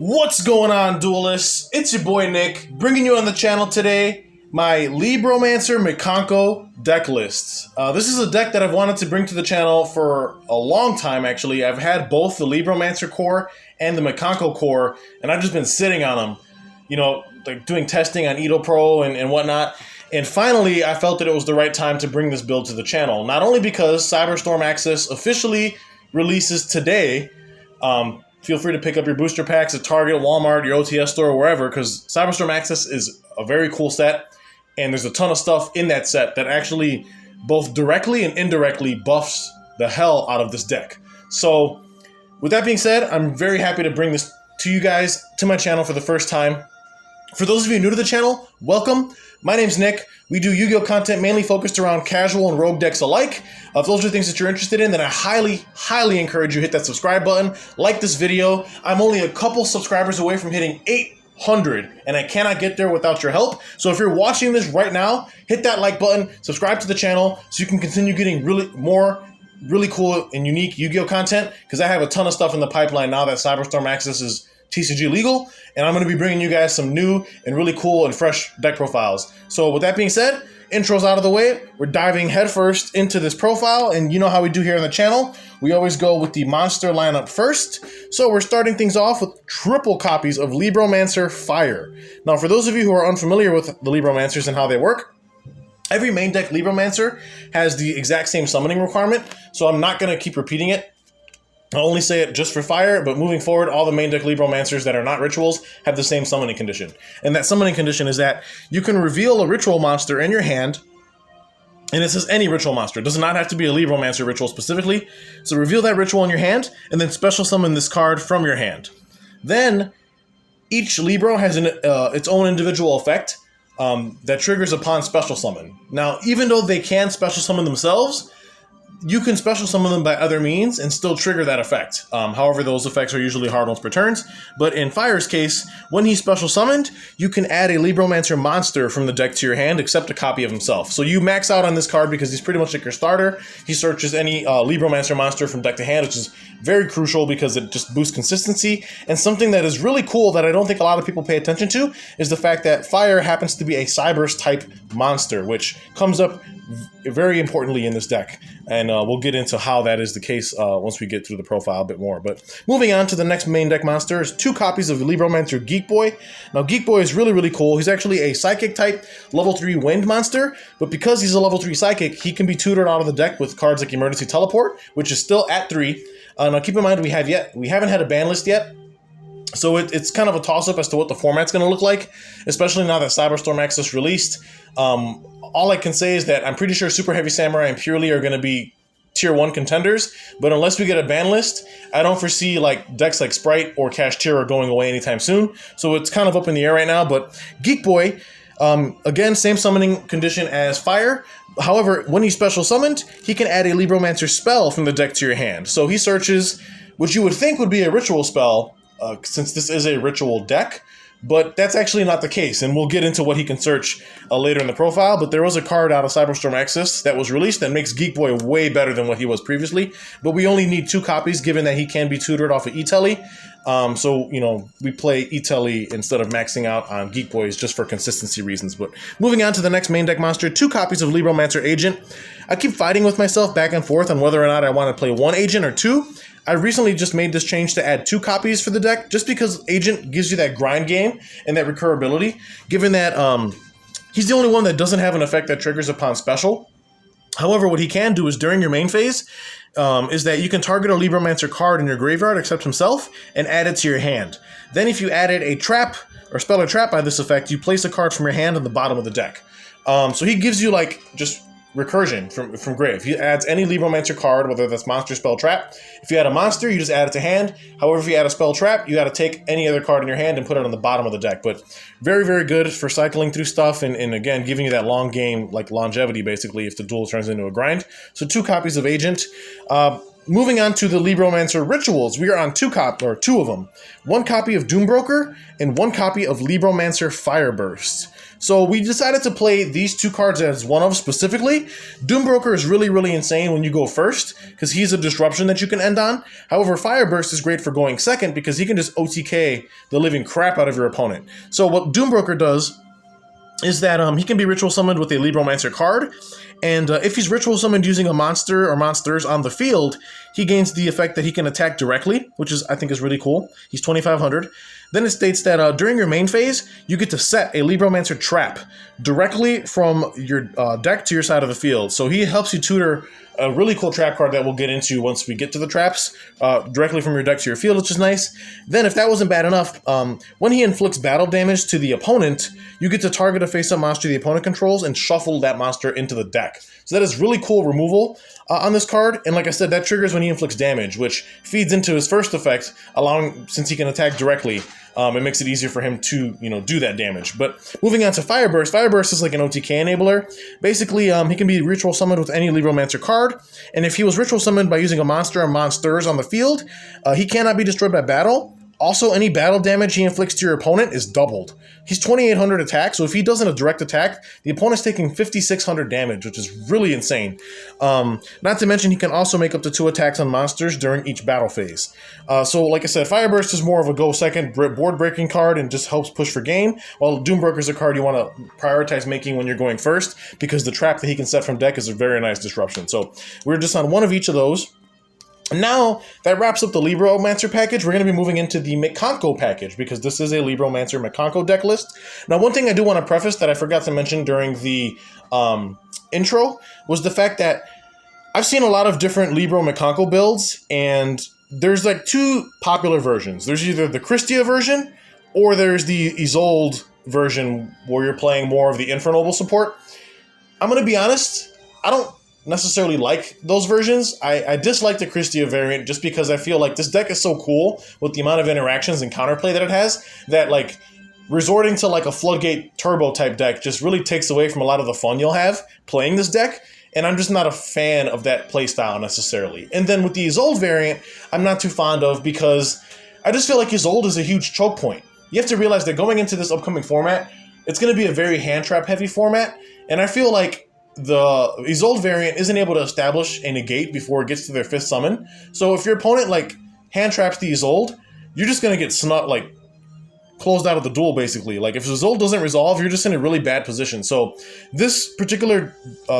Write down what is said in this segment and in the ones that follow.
What's going on, duelists? It's your boy Nick, bringing you on the channel today my Libromancer Mikanko deck lists. This is a deck that I've wanted to bring to the channel for a long time, actually. I've had both the Libromancer core and the Mikanko core, and I've just been sitting on them, you know, like doing testing on Edo Pro and whatnot. And finally, I felt that it was the right time to bring this build to the channel. Not only because Cyberstorm Access officially releases today, feel free to pick up your booster packs at Target, Walmart, your OTS store, wherever, because Cyberstorm Access is a very cool set, and there's a ton of stuff in that set that actually both directly and indirectly buffs the hell out of this deck. So, with that being said, I'm very happy to bring this to you guys, to my channel for the first time. For those of you new to the channel, welcome. My name's Nick. We do Yu-Gi-Oh! Content mainly focused around casual and rogue decks alike. If those are things that you're interested in, then I highly encourage you hit that subscribe button, like this video. I'm only a couple subscribers away from hitting 800, and I cannot get there without your help. So if you're watching this right now, hit that like button, subscribe to the channel so you can continue getting really cool and unique Yu-Gi-Oh! Content, because I have a ton of stuff in the pipeline now that Cyberstorm Access is TCG legal, and I'm going to be bringing you guys some new and really cool and fresh deck profiles. So with that being said, intro's out of the way, we're diving headfirst into this profile, and you know how we do here on the channel. We always go with the monster lineup first. So we're starting things off with triple copies of Libromancer Fire. Now for those of you who are unfamiliar with the Libromancers and how they work, every main deck Libromancer has the exact same summoning requirement, so I'm not going to keep repeating it. I'll only say it just for Fire, but moving forward, all the main deck Libromancers that are not rituals have the same summoning condition. And that summoning condition is that you can reveal a ritual monster in your hand, and it says any ritual monster. It does not have to be a Libromancer ritual specifically. So reveal that ritual in your hand, and then special summon this card from your hand. Then, each Libro has its own individual effect that triggers upon special summon. Now, even though they can special summon themselves, you can special summon them by other means and still trigger that effect. However, those effects are usually hard once per turns. But in Fire's case, when he's special summoned, you can add a Libromancer monster from the deck to your hand, except a copy of himself. So you max out on this card because he's pretty much like your starter. He searches any Libromancer monster from deck to hand, which is very crucial because it just boosts consistency. And something that is really cool that I don't think a lot of people pay attention to is the fact that Fire happens to be a Cyberse type monster, which comes up very importantly in this deck. And we'll get into how that is the case once we get through the profile a bit more. But moving on to the next main deck monster is 2 copies of Libromancer Geek Boy. Now Geek Boy is really cool. He's actually a psychic type level 3 wind monster, but because he's a level 3 psychic, he can be tutored out of the deck with cards like Emergency Teleport, which is still at 3. Now keep in mind we haven't had a ban list yet. So it's kind of a toss-up as to what the format's going to look like, especially now that Cyberstorm Access released. All I can say is that I'm pretty sure Super Heavy Samurai and Purely are going to be Tier 1 contenders, but unless we get a ban list, I don't foresee like decks like Sprite or Cash Tier going away anytime soon. So it's kind of up in the air right now, but Geek Boy, again, same summoning condition as Fire. However, when he's special summoned, he can add a Libromancer spell from the deck to your hand. So he searches what you would think would be a ritual spell, since this is a ritual deck, but that's actually not the case, and we'll get into what he can search later in the profile. But there was a card out of Cyberstorm Access that was released that makes Geek Boy way better than what he was previously, but we only need 2 copies given that he can be tutored off of E-Telly. So, you know, we play E-Telly instead of maxing out on Geek Boys just for consistency reasons. But moving on to the next main deck monster, 2 copies of Libromancer Agent. I keep fighting with myself back and forth on whether or not I want to play 1 agent or 2. I recently just made this change to add 2 copies for the deck, just because Agent gives you that grind game and that recurability, given that he's the only one that doesn't have an effect that triggers upon special. However, what he can do is during your main phase, is that you can target a Libromancer card in your graveyard except himself and add it to your hand. Then if you added a trap or spell or trap by this effect, you place a card from your hand on the bottom of the deck. So he gives you like just recursion from grave. He adds any Libromancer card, whether that's monster, spell, trap. If you add a monster, you just add it to hand. However, if you add a spell, trap, you got to take any other card in your hand and put it on the bottom of the deck. But very good for cycling through stuff and again, giving you that long game, like longevity, basically, if the duel turns into a grind. So 2 copies of Agent. Moving on to the Libromancer Rituals, we are on 2 of them. 1 copy of Doombroker and 1 copy of Libromancer Fireburst. So we decided to play these two cards as one of specifically. Doombroker is really, really insane when you go first, because he's a disruption that you can end on. However, Fireburst is great for going second, because he can just OTK the living crap out of your opponent. So what Doombroker does is that he can be ritual summoned with a Libromancer card, and if he's ritual summoned using a monster or monsters on the field, he gains the effect that he can attack directly, which I think is really cool. He's 2,500. Then it states that during your main phase, you get to set a Libromancer trap directly from your deck to your side of the field. So he helps you tutor a really cool trap card that we'll get into once we get to the traps, directly from your deck to your field, which is nice. Then, if that wasn't bad enough, when he inflicts battle damage to the opponent, you get to target a face-up monster the opponent controls and shuffle that monster into the deck. So that is really cool removal on this card, and like I said, that triggers when he inflicts damage, which feeds into his first effect, allowing, since he can attack directly, it makes it easier for him to, do that damage. But moving on to Fireburst, Fireburst is like an OTK enabler. Basically, he can be ritual summoned with any Libromancer card, and if he was ritual summoned by using a monster or monsters on the field, he cannot be destroyed by battle. Also, any battle damage he inflicts to your opponent is doubled. He's 2,800 attack, so if he doesn't a direct attack, the opponent's taking 5,600 damage, which is really insane. Not to mention, he can also make up to 2 attacks on monsters during each battle phase. So, like I said, Fireburst is more of a go-second board-breaking card and just helps push for game, while Doombroker is a card you want to prioritize making when you're going first, because the trap that he can set from deck is a very nice disruption. So, we're just on one of each of those. Now, that wraps up the Libromancer package. We're going to be moving into the Mikanko package, because this is a Libromancer Mikanko deck list. Now, one thing I do want to preface that I forgot to mention during the intro was the fact that I've seen a lot of different LibroMikanko builds, and there's like 2 popular versions. There's either the Krystia version, or there's the Isolde version, where you're playing more of the Infernoble support. I'm going to be honest, I don't necessarily like those versions. I dislike the Krystia variant just because I feel like this deck is so cool with the amount of interactions and counterplay that it has, that like resorting to like a Floodgate Turbo type deck just really takes away from a lot of the fun you'll have playing this deck, and I'm just not a fan of that playstyle necessarily. And then with the Isolde variant, I'm not too fond of, because I just feel like Isolde is a huge choke point. You have to realize that going into this upcoming format, it's going to be a very hand trap heavy format, and I feel like the Isolde variant isn't able to establish a negate before it gets to their 5th summon. So if your opponent like hand traps the Isolde, you're just gonna get closed out of the duel basically. Like if Isolde doesn't resolve, you're just in a really bad position. So this particular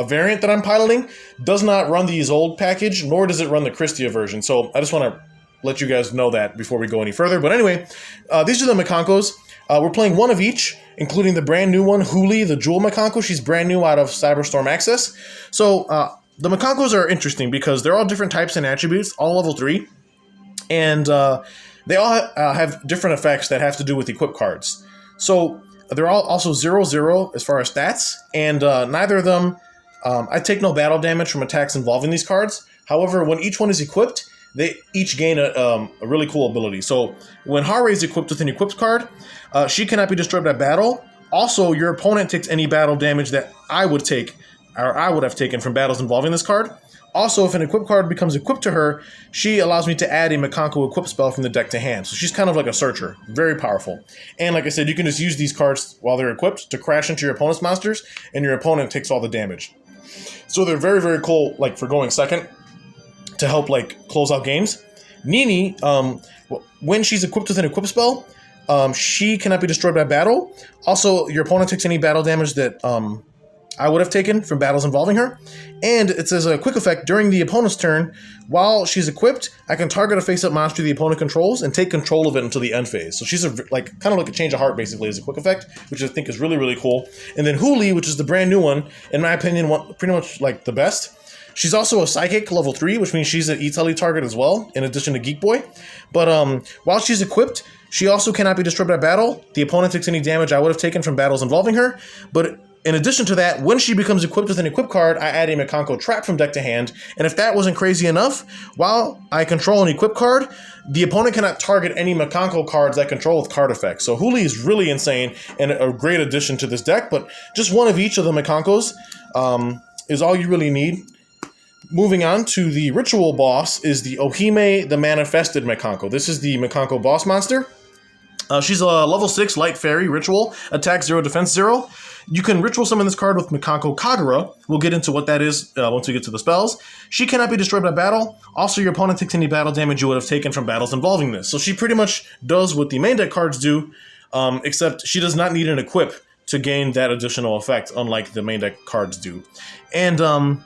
variant that I'm piloting does not run the Isolde package, nor does it run the Krystia version. So I just want to let you guys know that before we go any further. But anyway, these are the Mikankos. We're playing one of each, including the brand new one, Huli, the Jewel Mikanko. She's brand new out of Cyberstorm Access. So the Mikankos are interesting because they're all different types and attributes, all level 3. And they all have different effects that have to do with equip cards. So they're all also 0/0 as far as stats. And neither of them, I take no battle damage from attacks involving these cards. However, when each one is equipped, they each gain a really cool ability. So when Hare is equipped with an equipped card, she cannot be destroyed by battle. Also, your opponent takes any battle damage that I would take, or I would have taken from battles involving this card. Also, if an equipped card becomes equipped to her, she allows me to add a Mikanko equip spell from the deck to hand. So she's kind of like a searcher. Very powerful. And like I said, you can just use these cards while they're equipped to crash into your opponent's monsters, and your opponent takes all the damage. So they're very, very cool, like for going second, to help like close out games. Nini, when she's equipped with an equip spell, she cannot be destroyed by battle. Also, your opponent takes any battle damage that I would have taken from battles involving her. And it says a quick effect during the opponent's turn. While she's equipped, I can target a face-up monster the opponent controls and take control of it until the end phase. So she's kind of like a change of heart basically as a quick effect, which I think is really, really cool. And then Huli, which is the brand new one, in my opinion, pretty much like the best. She's also a Psychic level 3, which means she's an E-Telly target as well, in addition to Geek Boy. But while she's equipped, she also cannot be destroyed by battle. The opponent takes any damage I would have taken from battles involving her. But in addition to that, when she becomes equipped with an equipped card, I add a Mikanko trap from deck to hand. And if that wasn't crazy enough, while I control an equipped card, the opponent cannot target any Mikanko cards that control with card effects. So Huli is really insane and a great addition to this deck. But just one of each of the Mikankos is all you really need. Moving on to the ritual boss is the Ohime, the Manifested Mikanko. This is the Mikanko boss monster. She's a level 6 light fairy ritual, attack 0, defense 0. You can ritual summon this card with Mikanko Kagura. We'll get into what that is once we get to the spells. She cannot be destroyed by battle. Also, your opponent takes any battle damage you would have taken from battles involving this. So she pretty much does what the main deck cards do, except she does not need an equip to gain that additional effect, unlike the main deck cards do. And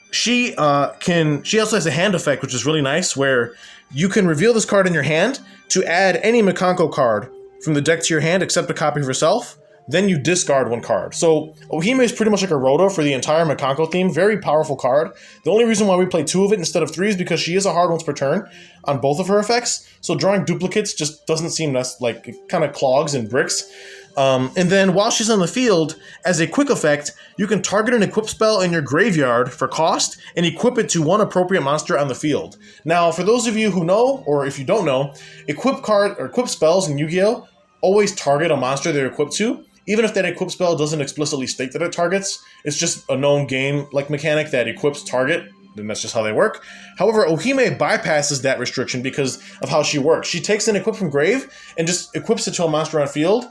she also has a hand effect, which is really nice, where you can reveal this card in your hand to add any Mikanko card from the deck to your hand, except a copy of herself. Then you discard one card. So Ohime is pretty much like a roto for the entire Mikanko theme. Very powerful card. The only reason why we play 2 of it instead of 3 is because she is a hard once per turn on both of her effects. So drawing duplicates just doesn't seem like it kind of clogs and bricks. And then while she's on the field, as a quick effect, you can target an equip spell in your graveyard for cost and equip it to one appropriate monster on the field. Now, for those of you who know, or if you don't know, equip spells in Yu-Gi-Oh! Always target a monster they're equipped to. Even if that equip spell doesn't explicitly state that it targets, it's just a known game-like mechanic that equips target, and that's just how they work. However, Ohime bypasses that restriction because of how she works. She takes an equip from grave and just equips it to a monster on field,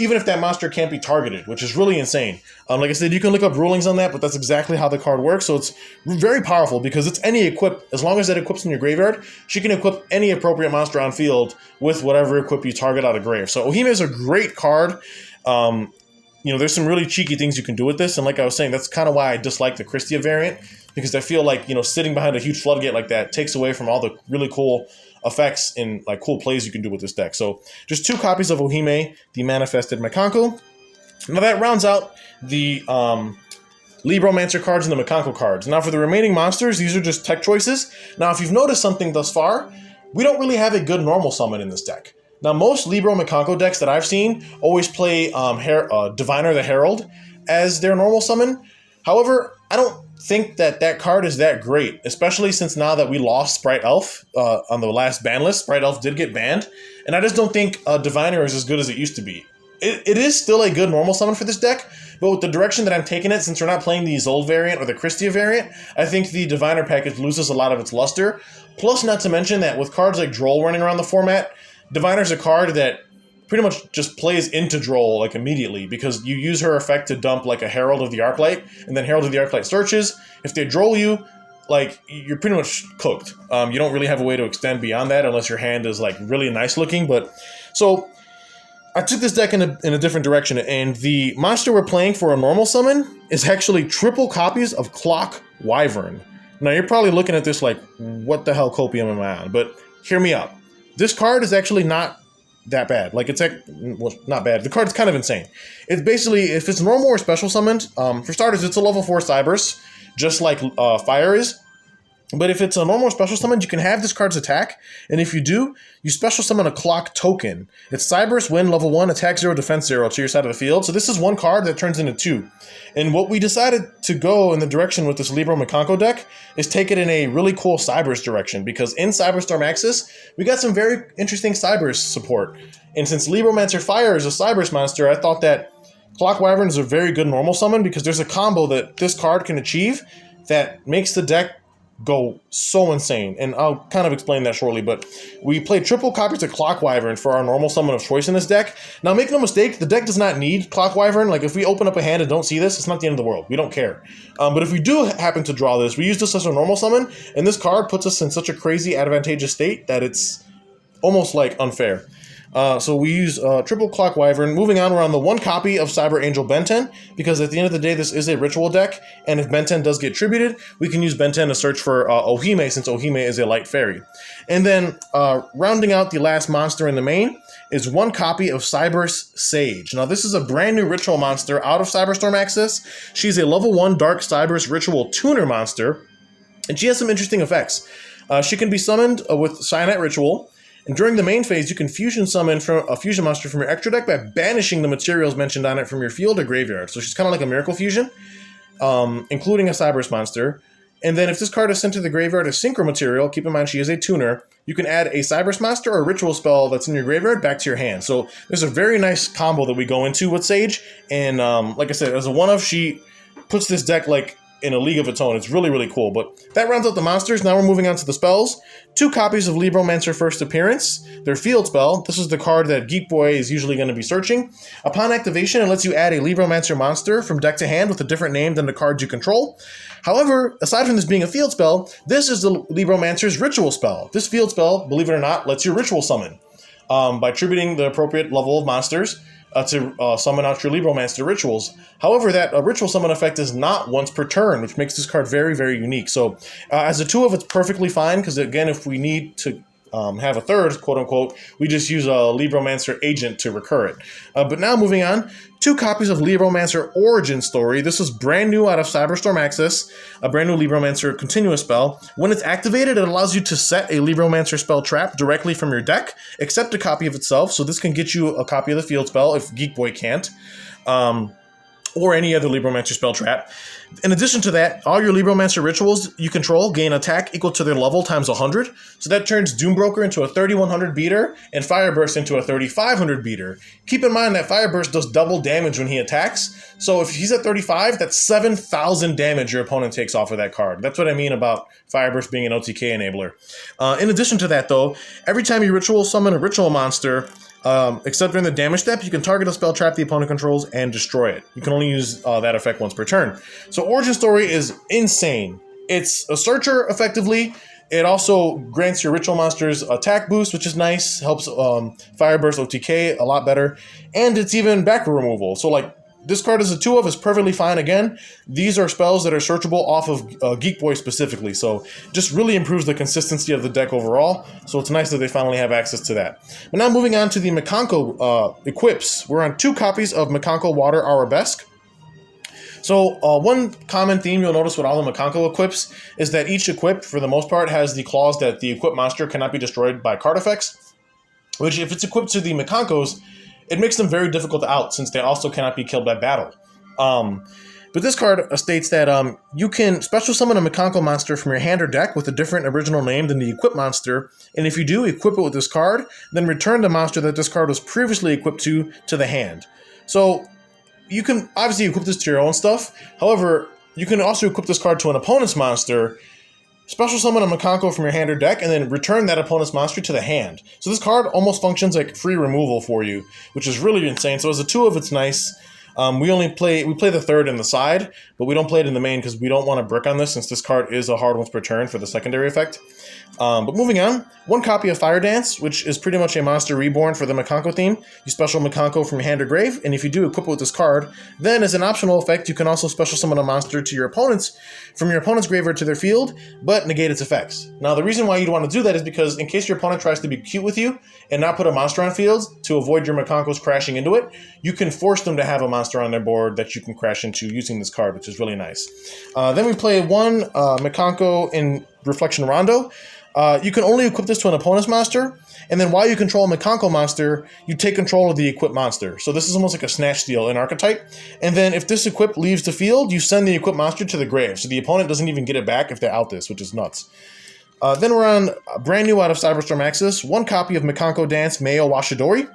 even if that monster can't be targeted, which is really insane. Like I said, you can look up rulings on that, but that's exactly how the card works. So it's very powerful because it's any equip. As long as that equips in your graveyard, she can equip any appropriate monster on field with whatever equip you target out of grave. So Ohime is a great card. There's some really cheeky things you can do with this, and like I was saying, that's kind of why I dislike the Krystia variant, because I feel like, sitting behind a huge floodgate like that takes away from all the really cool effects and cool plays you can do with this deck. So just 2 copies of Ohime, the Manifested Mikanko. Now that rounds out the Libromancer cards and the Mikanko cards. Now for the remaining monsters, these are just tech choices. Now if you've noticed something thus far, we don't really have a good normal summon in this deck. Now, most LibroMikanko decks that I've seen always play Diviner the Herald as their normal summon. However, I don't think that card is that great, especially since now that we lost Sprite Elf on the last ban list. Sprite Elf did get banned, and I just don't think Diviner is as good as it used to be. It is still a good normal summon for this deck, but with the direction that I'm taking it, since we're not playing the Isolde variant or the Krystia variant, I think the Diviner package loses a lot of its luster. Plus, not to mention that with cards like Droll running around the format, Diviner's a card that pretty much just plays into Droll immediately, because you use her effect to dump a Herald of the Arclight, and then Herald of the Arclight searches. If they Droll you, you're pretty much cooked. You don't really have a way to extend beyond that unless your hand is really nice looking. But so I took this deck in a different direction, and the monster we're playing for a normal summon is actually triple copies of Clock Wyvern. Now you're probably looking at this what the hell copium am I on? But hear me out. This card is actually not that bad. Not bad. The card is kind of insane. It's basically, if it's normal or special summoned, for starters, it's a level 4 Cyberse, just like Fire is. But if it's a normal or special summon, you can have this card's attack, and if you do, you special summon a Clock token. It's Cyberse, win, level 1, attack 0, defense 0 to your side of the field. So this is one card that turns into 2. And what we decided to go in the direction with this LibroMikanko deck is take it in a really cool Cyberse direction, because in Cyberstorm Access, we got some very interesting Cyberse support. And since Libromancer Fire is a Cyberse monster, I thought that Clock Wyvern is a very good normal summon, because there's a combo that this card can achieve that makes the deck go so insane, and I'll kind of explain that shortly. But we played triple copies of Clock Wyvern for our normal summon of choice in this deck. Now make no mistake, the deck does not need Clock Wyvern. If we open up a hand and don't see this, it's not the end of the world. We don't care. But if we do happen to draw this, we use this as a normal summon, and this card puts us in such a crazy advantageous state that it's almost unfair. So we use triple Clock Wyvern. Moving on, we're on the 1 copy of Cyber Angel Benten, because at the end of the day, this is a ritual deck, and if Benten does get tributed, we can use Benten to search for Ohime, since Ohime is a light fairy. And then, rounding out the last monster in the main, is 1 copy of Cyberse Sage. Now, this is a brand new ritual monster out of Cyberstorm Access. She's a level 1 Dark Cyberse ritual tuner monster, and she has some interesting effects. She can be summoned with Cyanite Ritual, and during the main phase, you can fusion summon from a fusion monster from your extra deck by banishing the materials mentioned on it from your field or graveyard. So she's kind of like a Miracle Fusion, including a Cyberse monster. And then if this card is sent to the graveyard as Synchro material, keep in mind she is a tuner, you can add a Cyberse monster or a ritual spell that's in your graveyard back to your hand. So there's a very nice combo that we go into with Sage. And like I said, as a one-of, she puts this deck in a league of its own. It's really, really cool. But that rounds out the monsters. Now we're moving on to the spells. 2 copies of Libromancer First Appearance. Their field spell. This is the card that Geek Boy is usually going to be searching. Upon activation, it lets you add a Libromancer monster from deck to hand with a different name than the cards you control. However, aside from this being a field spell, this is the Libromancer's ritual spell. This field spell, believe it or not, lets you ritual summon by attributing the appropriate level of monsters to summon out your Libromancer rituals. However, that ritual summon effect is not once per turn, which makes this card very, very unique. So as a 2-of, it's perfectly fine, because again, if we need to have a third, quote unquote, we just use a Libromancer agent to recur it. But now moving on, 2 copies of Libromancer Origin Story. This is brand new out of Cyberstorm Access, a brand new Libromancer continuous spell. When it's activated, it allows you to set a Libromancer spell trap directly from your deck, except a copy of itself. So this can get you a copy of the field spell if Geek Boy can't. Or any other Libromancer spell trap. In addition to that, all your Libromancer rituals you control gain attack equal to their level times 100. So that turns Doombroker into a 3100 beater and Fireburst into a 3500 beater. Keep in mind that Fireburst does double damage when he attacks. So if he's at 35, that's 7,000 damage your opponent takes off of that card. That's what I mean about Fireburst being an OTK enabler. In addition to that though, every time you ritual summon a ritual monster, except during the damage step, you can target a spell trap the opponent controls and destroy it. You can only use that effect once per turn. So Origin Story is insane. It's a searcher, effectively. It also grants your ritual monsters attack boost, which is nice. Helps Fireburst OTK a lot better. And it's even backer removal. So like, this card is a 2-of, is perfectly fine. Again, these are spells that are searchable off of Geek Boy specifically, so just really improves the consistency of the deck overall, so it's nice that they finally have access to that. But now moving on to the Mikanko equips. We're on 2 copies of Mikanko Water Arabesque. So one common theme you'll notice with all the Mikanko equips is that each equip, for the most part, has the clause that the equipped monster cannot be destroyed by card effects, which if it's equipped to the Mikankos, it makes them very difficult to out, since they also cannot be killed by battle. But this card states that you can special summon a Mikanko monster from your hand or deck with a different original name than the equipped monster, and if you do, equip it with this card, then return the monster that this card was previously equipped to the hand. So you can obviously equip this to your own stuff. However, you can also equip this card to an opponent's monster, special summon a Mikanko from your hand or deck, and then return that opponent's monster to the hand. So this card almost functions like free removal for you, which is really insane. So as a 2-of, it's nice. We play the 3rd in the side, but we don't play it in the main because we don't want to brick on this, since this card is a hard once per turn for the secondary effect. But moving on, 1 copy of Fire Dance, which is pretty much a monster reborn for the Mikanko theme. You special Mikanko from your hand or grave, and if you do equip it with this card, then as an optional effect, you can also special summon a monster to your opponent's graveyard to their field, but negate its effects. Now, the reason why you'd want to do that is because in case your opponent tries to be cute with you and not put a monster on field to avoid your Mikankos crashing into it, you can force them to have a monster on their board that you can crash into using this card, which is really nice. Then we play 1 Mikanko in Reflection Rondo. You can only equip this to an opponent's monster, and then while you control a Mikanko monster, you take control of the equipped monster. So this is almost like a snatch steal in Archetype. And then if this equip leaves the field, you send the equipped monster to the grave. So the opponent doesn't even get it back if they're out this, which is nuts. Then we're on brand new out of Cyberstorm Access, 1 copy of Mikanko Dance Meo Washidori.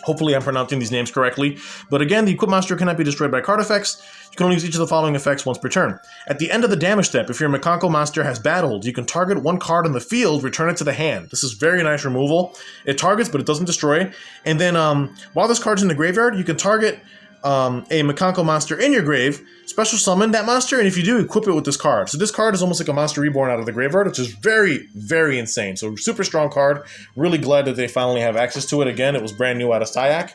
Hopefully I'm pronouncing these names correctly. But again, the equipped monster cannot be destroyed by card effects. You can only use each of the following effects once per turn. At the end of the damage step, if your Mikanko monster has battled, you can target 1 card on the field, return it to the hand. This is very nice removal. It targets, but it doesn't destroy. And then while this card's in the graveyard, you can target a Mikanko monster in your grave, special summon that monster, and if you do, equip it with this card. So this card is almost like a monster reborn out of the graveyard, which is very, very insane. So super strong card. Really glad that they finally have access to it. Again, it was brand new out of CYAC.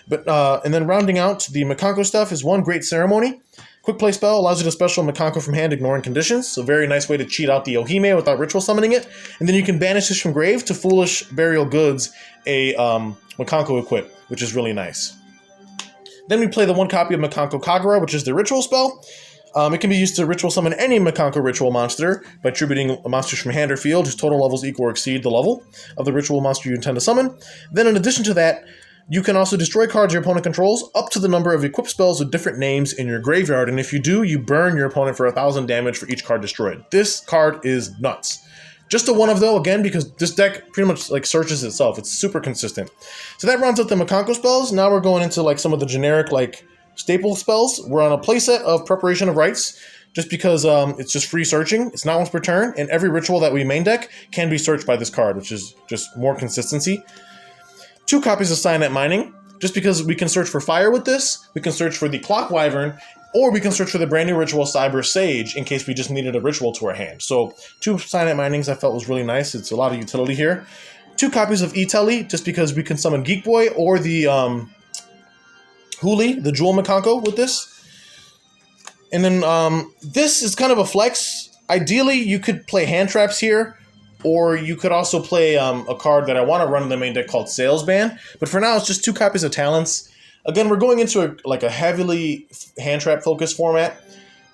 But and then rounding out the Mikanko stuff is 1 Great Ceremony. Quick play spell allows you to special Mikanko from hand, ignoring conditions. So very nice way to cheat out the Ohime without ritual summoning it. And then you can banish this from grave to Foolish Burial Goods a Mikanko equip, which is really nice. Then we play the 1 copy of Mikanko Kagura, which is the ritual spell. It can be used to ritual summon any Mikanko ritual monster by attributing monsters from hand or field whose total levels equal or exceed the level of the ritual monster you intend to summon. Then in addition to that, you can also destroy cards your opponent controls up to the number of equipped spells with different names in your graveyard, and if you do, you burn your opponent for 1,000 damage for each card destroyed. This card is nuts. Just a 1-of though, again, because this deck pretty much like searches itself. It's super consistent. So that rounds out the Mikanko spells. Now we're going into like some of the generic like staple spells. We're on a playset of Preparation of Rites. just because it's just free searching. It's not once per turn, and every ritual that we main deck can be searched by this card, which is just more consistency. 2 copies of Cyanide Mining, just because we can search for fire with this, we can search for the Clock Wyvern, or we can search for the brand new ritual Cyber Sage in case we just needed a ritual to our hand. So 2 Cyanide Minings I felt was really nice. It's a lot of utility here. 2 copies of E-Telly, just because we can summon Geek Boy or the Huli, the Jewel Mikanko with this. And then this is kind of a flex. Ideally, you could play hand traps here, or you could also play a card that I want to run in the main deck called Sales Ban. But for now, it's just 2 copies of Talents. Again, we're going into a heavily hand trap focused format.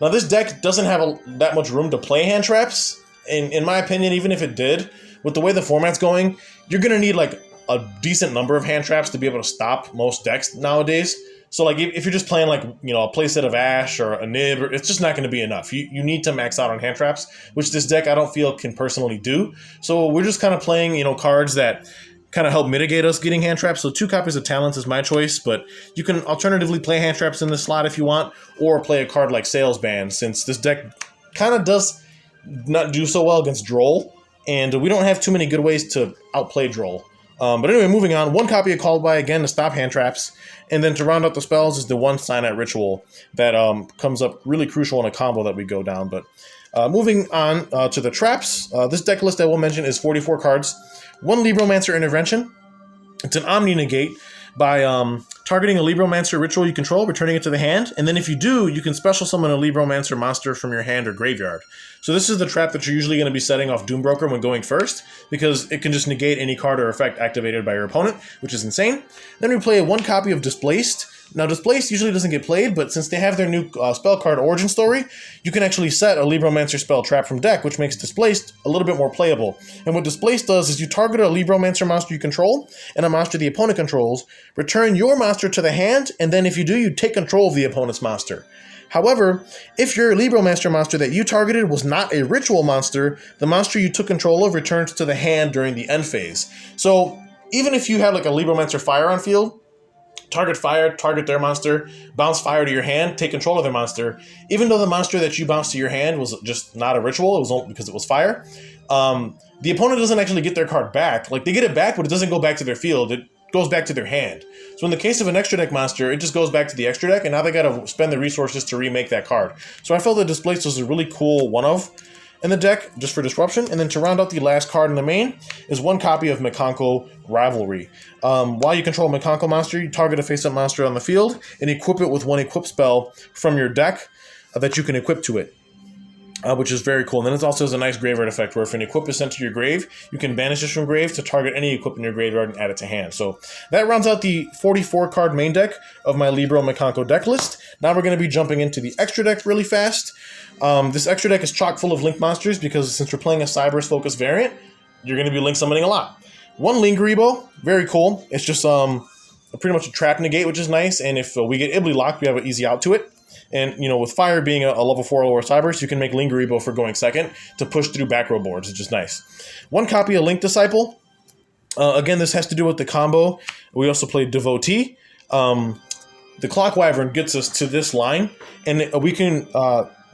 Now, this deck doesn't have that much room to play hand traps. And in my opinion, even if it did, with the way the format's going, you're going to need like a decent number of hand traps to be able to stop most decks nowadays. So like if you're just playing like, you know, a playset of Ash or a Nib, it's just not going to be enough. You need to max out on hand traps, which this deck I don't feel can personally do. So we're just kind of playing, you know, cards that kind of help mitigate us getting hand traps. So 2 copies of Talents is my choice, but you can alternatively play hand traps in this slot if you want, or play a card like Sales Ban, since this deck kind of does not do so well against Droll, and we don't have too many good ways to outplay Droll. But anyway, moving on. 1 copy of Called By, again, to stop hand traps. And then to round out the spells is the 1 Cyanide Ritual that comes up really crucial in a combo that we go down. But moving on to the traps, this deck list I will mention is 44 cards. 1 Libromancer Intervention. It's an Omni Negate by targeting a Libromancer ritual you control, returning it to the hand. And then if you do, you can special summon a Libromancer monster from your hand or graveyard. So this is the trap that you're usually going to be setting off Doombroker when going first, because it can just negate any card or effect activated by your opponent, which is insane. Then we play 1 copy of Displaced. Now, Displaced usually doesn't get played, but since they have their new spell card Origin Story, you can actually set a Libromancer spell trap from deck, which makes Displaced a little bit more playable. And what Displaced does is you target a Libromancer monster you control, and a monster the opponent controls, return your monster to the hand, and then if you do, you take control of the opponent's monster. However, if your Libromancer monster that you targeted was not a ritual monster, the monster you took control of returns to the hand during the end phase. So even if you have like a Libromancer Fire on field, target fire, target their monster, bounce fire to your hand, take control of their monster, even though the monster that you bounced to your hand was just not a ritual, it was only because it was fire, the opponent doesn't actually get their card back. Like, they get it back, but it doesn't go back to their field. It goes back to their hand. So in the case of an extra deck monster, it just goes back to the extra deck, and now they gotta spend the resources to remake that card. So I felt that Displaced was a really cool one-of in the deck, just for disruption. And then to round out the last card in the main is 1 copy of Mikanko Rivalry. While you control a Mikanko monster, you target a face-up monster on the field and equip it with 1 equip spell from your deck that you can equip to it. Which is very cool. And then it also has a nice graveyard effect where if an equip is sent to your grave, you can banish this from grave to target any equip in your graveyard and add it to hand. So that rounds out the 44 card main deck of my LibroMikanko deck list. Now we're going to be jumping into the extra deck really fast. This extra deck is chock full of Link monsters because since we're playing a Cyberse focused variant, you're going to be Link summoning a lot. 1 Lingeribo, very cool. It's just pretty much a trap negate, which is nice. And if we get Ibly locked, we have an easy out to it. And, you know, with Fire being a level 4 or Cyberse, you can make Lingeribo for going second to push through back row boards, which is nice. 1 copy of Link Disciple. Again, this has to do with the combo. We also played Devotee. The Clock Wyvern gets us to this line, and we can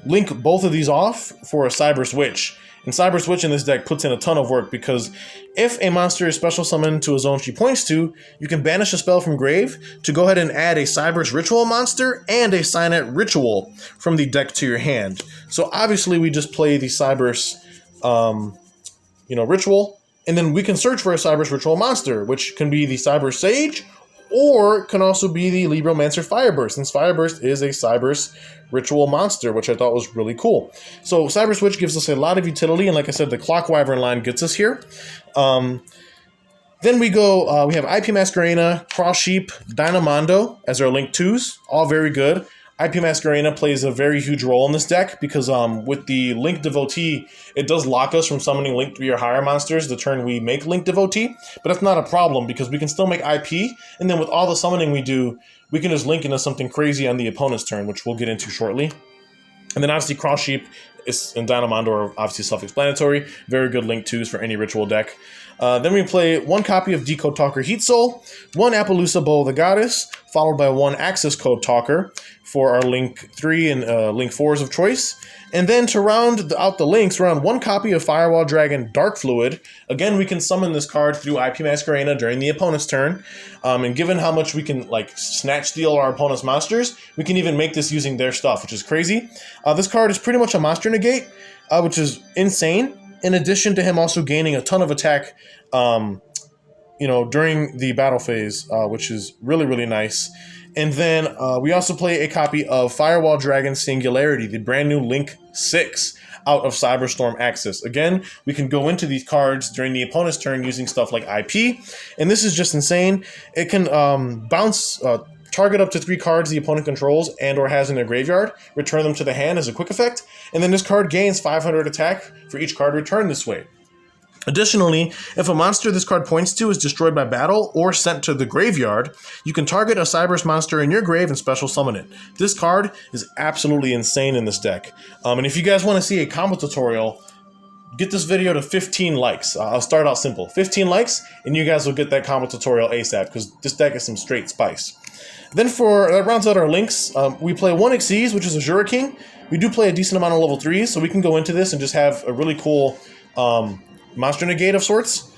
link both of these off for a Cyberse Witch. And Cyberse Witch in this deck puts in a ton of work because if a monster is special summoned to a zone she points to, you can banish a spell from grave to go ahead and add a Cyberse Ritual monster and a Cyanide Ritual from the deck to your hand. So obviously we just play the Cyberse, Ritual, and then we can search for a Cyberse Ritual monster, which can be the Cyberse Sage, or can also be the Libromancer Fireburst, since Fireburst is a Cyberse Ritual monster, which I thought was really cool. So Cyberse Witch gives us a lot of utility, and like I said, the Clock Wyvern line gets us here. Then we go, we have IP Masquerena, Cross Sheep, Dynamondo as our Link 2s, all very good. IP Masquerena plays a very huge role in this deck because with the Link Devotee, it does lock us from summoning Link 3 or higher monsters the turn we make Link Devotee, but that's not a problem because we can still make IP, and then with all the summoning we do, we can just link into something crazy on the opponent's turn, which we'll get into shortly. And then obviously Cross Sheep and Dynamondo are obviously self-explanatory. Very good Link 2s for any ritual deck. Then we play one copy of Decode Talker Heat Soul, one Appaloosa Bow of the Goddess, followed by one Access Code Talker for our Link 3 and Link 4s of choice. And then to round out the links, we're on one copy of Firewall Dragon Dark Fluid. Again, we can summon this card through IP Mask Arena during the opponent's turn. And given how much we can like snatch steal our opponent's monsters, we can even make this using their stuff, which is crazy. This card is pretty much a monster negate, which is insane. In addition to him also gaining a ton of attack, during the battle phase, which is really, really nice. And then we also play a copy of Firewall Dragon Singularity, the brand new Link 6 out of Cyberstorm Access. Again, we can go into these cards during the opponent's turn using stuff like IP, and this is just insane. It can bounce, target up to 3 cards the opponent controls and or has in their graveyard, return them to the hand as a quick effect, and then this card gains 500 attack for each card returned this way. Additionally, if a monster this card points to is destroyed by battle or sent to the graveyard, you can target a Cyberse monster in your grave and special summon it. This card is absolutely insane in this deck. And if you guys want to see a combo tutorial, get this video to 15 likes. I'll start out simple. 15 likes, and you guys will get that combo tutorial ASAP, because this deck is some straight spice. Then that rounds out our links. We play one Xyz, which is a Jura King. We do play a decent amount of level 3s, so we can go into this and just have a really cool monster negate of sorts.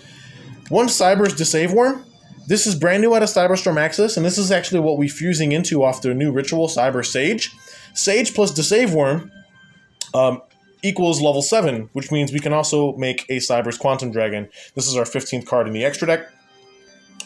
One Cyberse Deceive Worm. This is brand new out of Cyberstorm Access, and this is actually what we're fusing into off their new ritual, Cyber Sage. Sage plus Deceive Worm equals level 7, which means we can also make a Cyberse Quantum Dragon. This is our 15th card in the extra deck.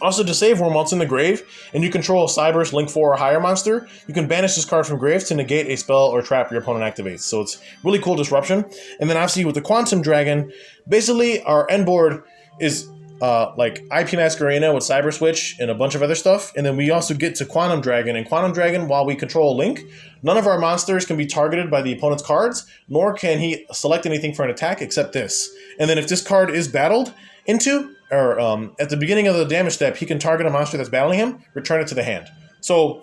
Also, Deceive Worm, while it's in the grave, and you control a Cyberse Link 4 or higher monster, you can banish this card from grave to negate a spell or trap your opponent activates. So it's really cool disruption. And then obviously with the Quantum Dragon, basically our end board is like IP Mask Arena with Cyber Switch and a bunch of other stuff. And then we also get to Quantum Dragon. And Quantum Dragon, while we control a Link, none of our monsters can be targeted by the opponent's cards, nor can he select anything for an attack except this. And then if this card is battled into, or at the beginning of the damage step, he can target a monster that's battling him, return it to the hand. So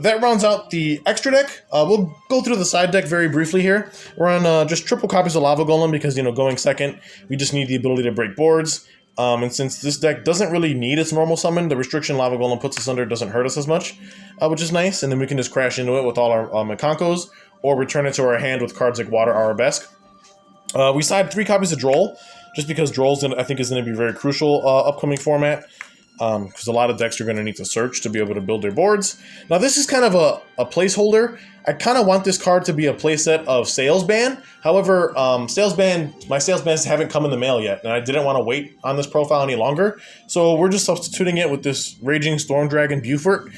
that rounds out the extra deck. We'll go through the side deck very briefly here. We're on just triple copies of Lava Golem because, going second, we just need the ability to break boards. And since this deck doesn't really need its normal summon, the restriction Lava Golem puts us under doesn't hurt us as much, which is nice. And then we can just crash into it with all our Mikankos, or return it to our hand with cards like Water Arabesque. We side 3 copies of Droll, just because Droll's I think is going to be very crucial upcoming format, because a lot of decks are going to need to search to be able to build their boards. Now this is kind of a placeholder. I kind of want this card to be a playset of Salesban. However, my Salesbans haven't come in the mail yet, and I didn't want to wait on this profile any longer. So we're just substituting it with this Raging Storm Dragon Beaufort.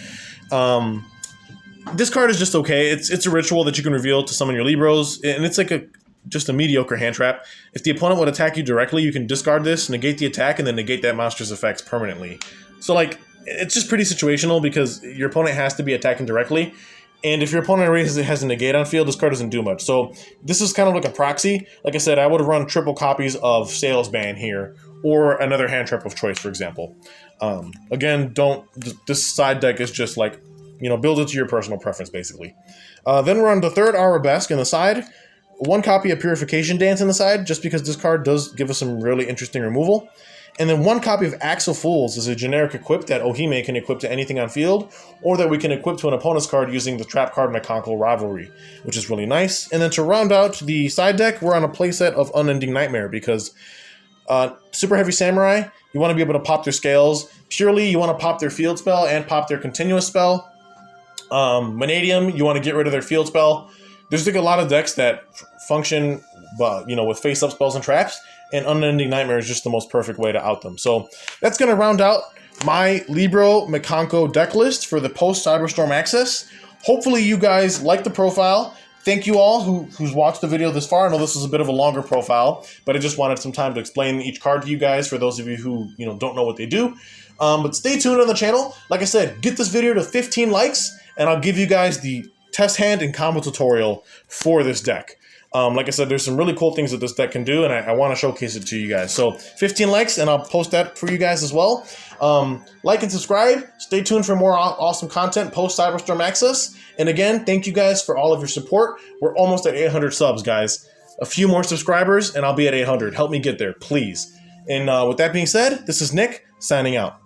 This card is just okay. It's a ritual that you can reveal to summon your Libros, and it's like just a mediocre hand trap. If the opponent would attack you directly, you can discard this, negate the attack, and then negate that monster's effects permanently. So it's just pretty situational because your opponent has to be attacking directly. And if your opponent already has a negate on field, this card doesn't do much. So this is kind of like a proxy. Like I said, I would run triple copies of Salesban here, or another hand trap of choice, for example. Again, this side deck is just build it to your personal preference, basically. Then we're on the third Arabesque in the side. One copy of Purification Dance on the side, just because this card does give us some really interesting removal. And then one copy of Axe of Fools is a generic equip that Ohime can equip to anything on field, or that we can equip to an opponent's card using the trap card Mikanko Rivalry, which is really nice. And then to round out the side deck, we're on a playset of Unending Nightmare, because Super Heavy Samurai, you want to be able to pop their scales. Purely, you want to pop their field spell and pop their continuous spell. Vanadium, you want to get rid of their field spell. There's a lot of decks that function, with face-up spells and traps, and Unending Nightmare is just the most perfect way to out them. So that's going to round out my LibroMikanko deck list for the post-Cyberstorm Access. Hopefully you guys like the profile. Thank you all who's watched the video this far. I know this is a bit of a longer profile, but I just wanted some time to explain each card to you guys for those of you who don't know what they do. But stay tuned on the channel. Like I said, get this video to 15 likes, and I'll give you guys the test hand and combo tutorial for this deck. Like I said, there's some really cool things that this deck can do, and I want to showcase it to you guys. So 15 likes, and I'll post that for you guys as well. Like and subscribe. Stay tuned for more awesome content post Cyberstorm Access. And again, thank you guys for all of your support. We're almost at 800 subs, guys. A few more subscribers, and I'll be at 800. Help me get there, please. And with that being said, this is Nick signing out.